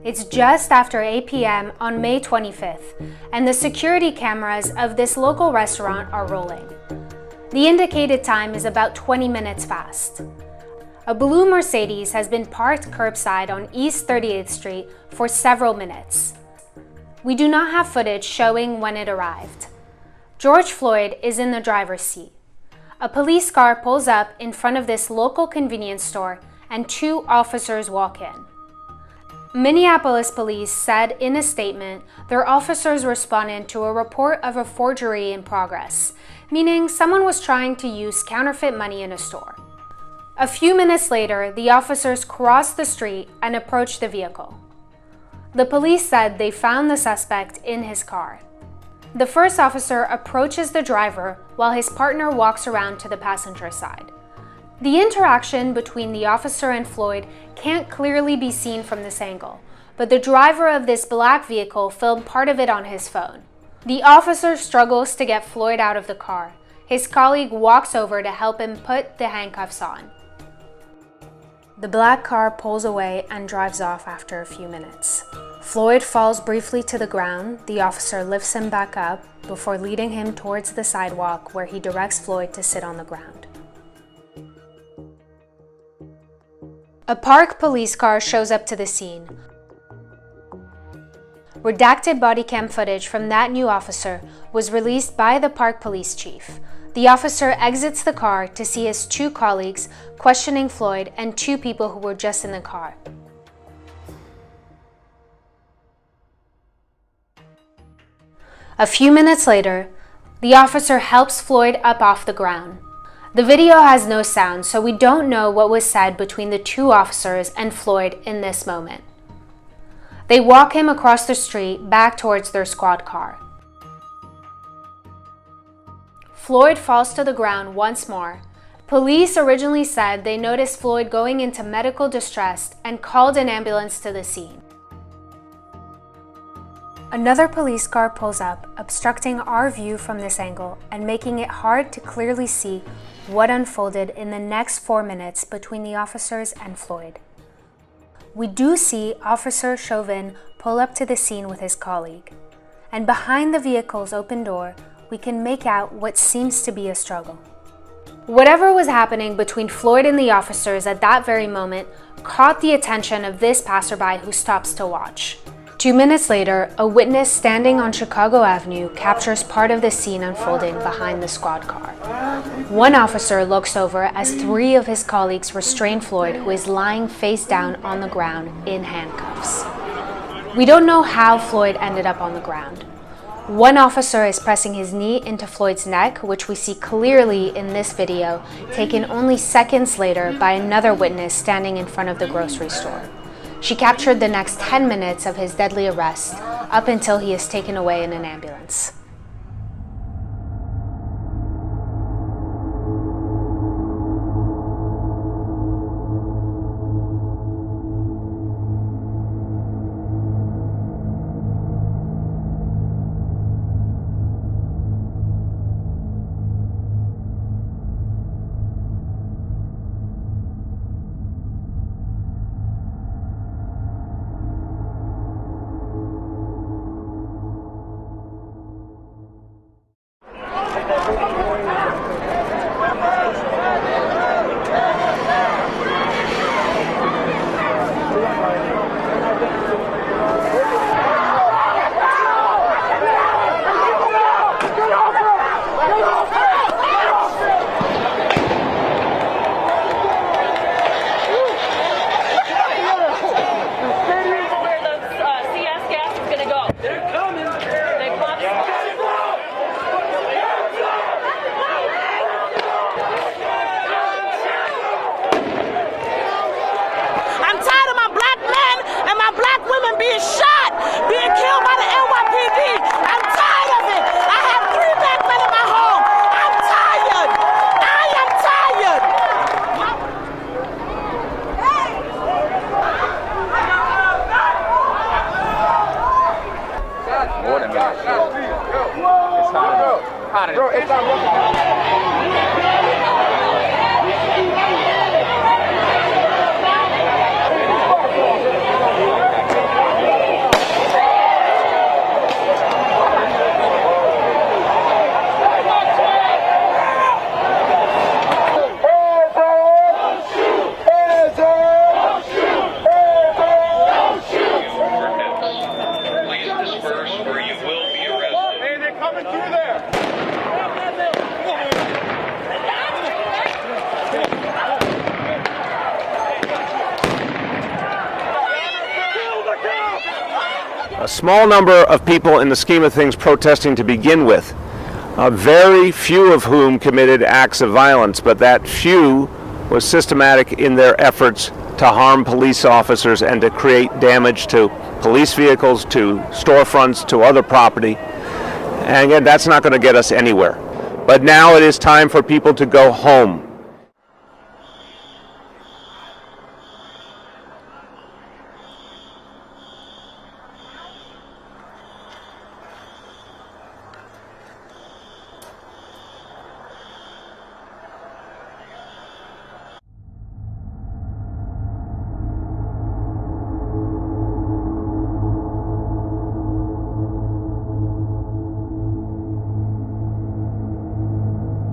It's just after 8 p.m. on May 25th, and the security cameras of this local restaurant are rolling. The indicated time is about 20 minutes past. A blue Mercedes has been parked curbside on East 38th Street for several minutes. We do not have footage showing when it arrived. George Floyd is in the driver's seat. A police car pulls up in front of this local convenience store and 2 officers walk in. Minneapolis police said in a statement their officers responded to a report of a forgery in progress, meaning someone was trying to use counterfeit money in a store. A few minutes later, the officers crossed the street and approached the vehicle. The police said they found the suspect in his car. The first officer approaches the driver while his partner walks around to the passenger side. The interaction between the officer and Floyd can't clearly be seen from this angle, but the driver of this black vehicle filmed part of it on his phone. The officer struggles to get Floyd out of the car. His colleague walks over to help him put the handcuffs on. The black car pulls away and drives off after a few minutes. Floyd falls briefly to the ground. The officer lifts him back up before leading him towards the sidewalk where he directs Floyd to sit on the ground. A parked police car shows up to the scene. Redacted body cam footage from that new officer was released by the Park Police Chief. The officer exits the car to see his 2 colleagues questioning Floyd and 2 people who were just in the car. A few minutes later, the officer helps Floyd up off the ground. The video has no sound, so we don't know what was said between the 2 officers and Floyd in this moment. They walk him across the street back towards their squad car. Floyd falls to the ground once more. Police originally said they noticed Floyd going into medical distress and called an ambulance to the scene. Another police car pulls up, obstructing our view from this angle and making it hard to clearly see what unfolded in the next 4 minutes between the officers and Floyd. We do see Officer Chauvin pull up to the scene with his colleague, and behind the vehicle's open door, we can make out what seems to be a struggle. Whatever was happening between Floyd and the officers at that very moment caught the attention of this passerby who stops to watch. 2 minutes later, a witness standing on Chicago Avenue captures part of the scene unfolding behind the squad car. One officer looks over as 3 of his colleagues restrain Floyd, who is lying face down on the ground in handcuffs. We don't know how Floyd ended up on the ground. One officer is pressing his knee into Floyd's neck, which we see clearly in this video, taken only seconds later by another witness standing in front of the grocery store. She captured the next 10 minutes of his deadly arrest, up until he is taken away in an ambulance. A small number of people in the scheme of things protesting to begin with, very few of whom committed acts of violence, but that few was systematic in their efforts to harm police officers and to create damage to police vehicles, to storefronts, to other property. And again, that's not going to get us anywhere. But now it is time for people to go home.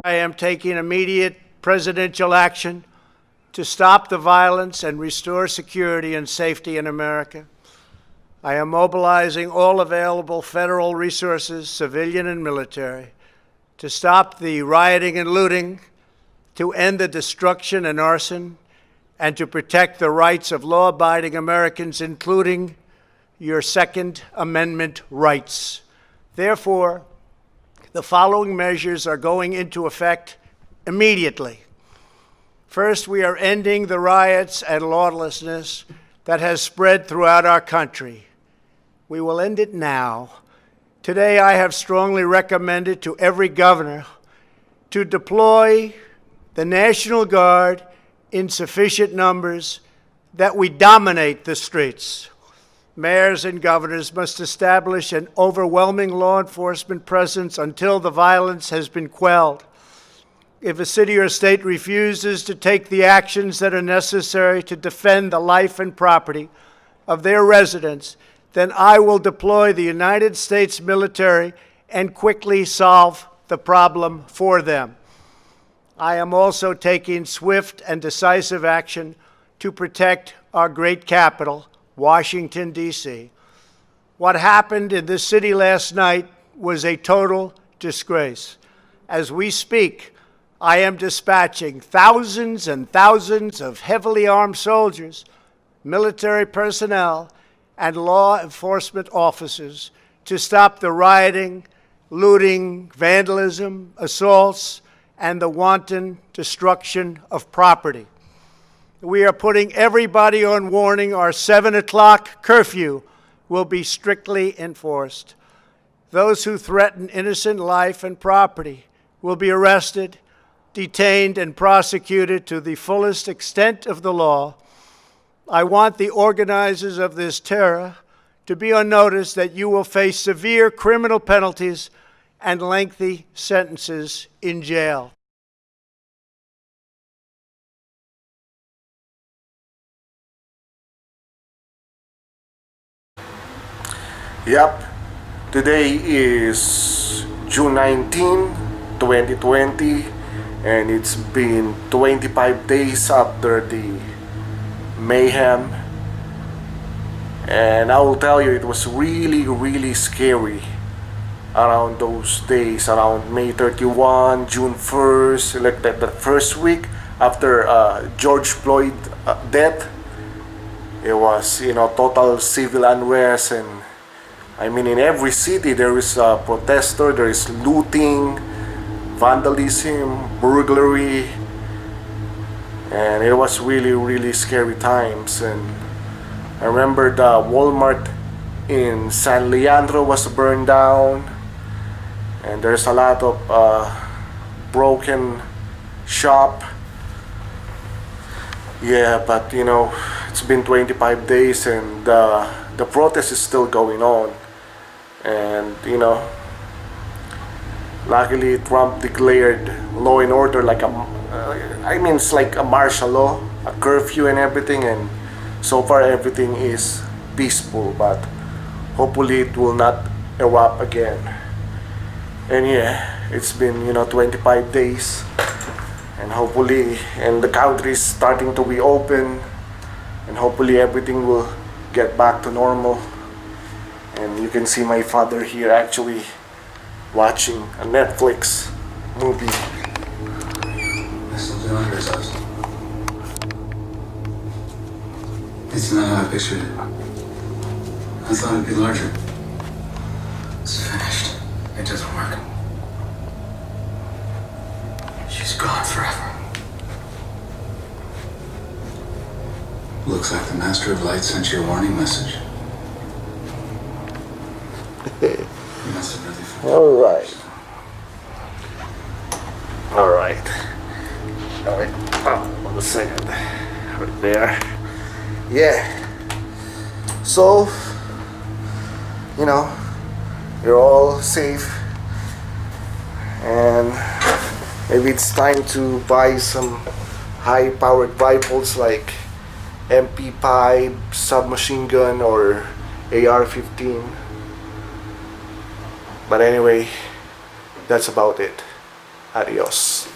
I am taking immediate presidential action to stop the violence and restore security and safety in America. I am mobilizing all available federal resources, civilian and military, to stop the rioting and looting, to end the destruction and arson, and to protect the rights of law-abiding Americans, including your Second Amendment rights. Therefore, the following measures are going into effect immediately. First, we are ending the riots and lawlessness that has spread throughout our country. We will end it now. Today, I have strongly recommended to every governor to deploy the National Guard in sufficient numbers that we dominate the streets. Mayors and governors must establish an overwhelming law enforcement presence until the violence has been quelled. If a city or state refuses to take the actions that are necessary to defend the life and property of their residents, then I will deploy the United States military and quickly solve the problem for them. I am also taking swift and decisive action to protect our great capital, Washington, D.C. What happened in this city last night was a total disgrace. As we speak, I am dispatching thousands and thousands of heavily armed soldiers, military personnel, and law enforcement officers to stop the rioting, looting, vandalism, assaults, and the wanton destruction of property. We are putting everybody on warning. Our 7 o'clock curfew will be strictly enforced. Those who threaten innocent life and property will be arrested, detained, and prosecuted to the fullest extent of the law. I want the organizers of this terror to be on notice that you will face severe criminal penalties and lengthy sentences in jail. Yep, today is June 19, 2020, and it's been 25 days after the mayhem. And I will tell you, it was really scary around those days, around May 31, June 1st, like that, the first week after George Floyd death. It was, total civil unrest, and I mean, in every city there is a protester, there is looting, vandalism, burglary, and it was really scary times. And I remember the Walmart in San Leandro was burned down, and there's a lot of broken shop. Yeah, but it's been 25 days and the protest is still going on. And luckily Trump declared law and order like it's like a martial law, a curfew and everything, and so far everything is peaceful, but hopefully it will not erupt again. And yeah, it's been 25 days, and hopefully the country is starting to be open, and hopefully everything will get back to normal. And you can see my father here actually watching a Netflix movie. It's not how I pictured it. I thought it'd be larger. It's finished. It doesn't work. She's gone forever. Looks like the Master of Light sent you a warning message. You must have really forgotten. All right. All right. All right. One second. Right there. Yeah. So, you know, you're all safe, and maybe it's time to buy some high-powered rifles like MP5, submachine gun, or AR-15. But anyway, that's about it. Adios.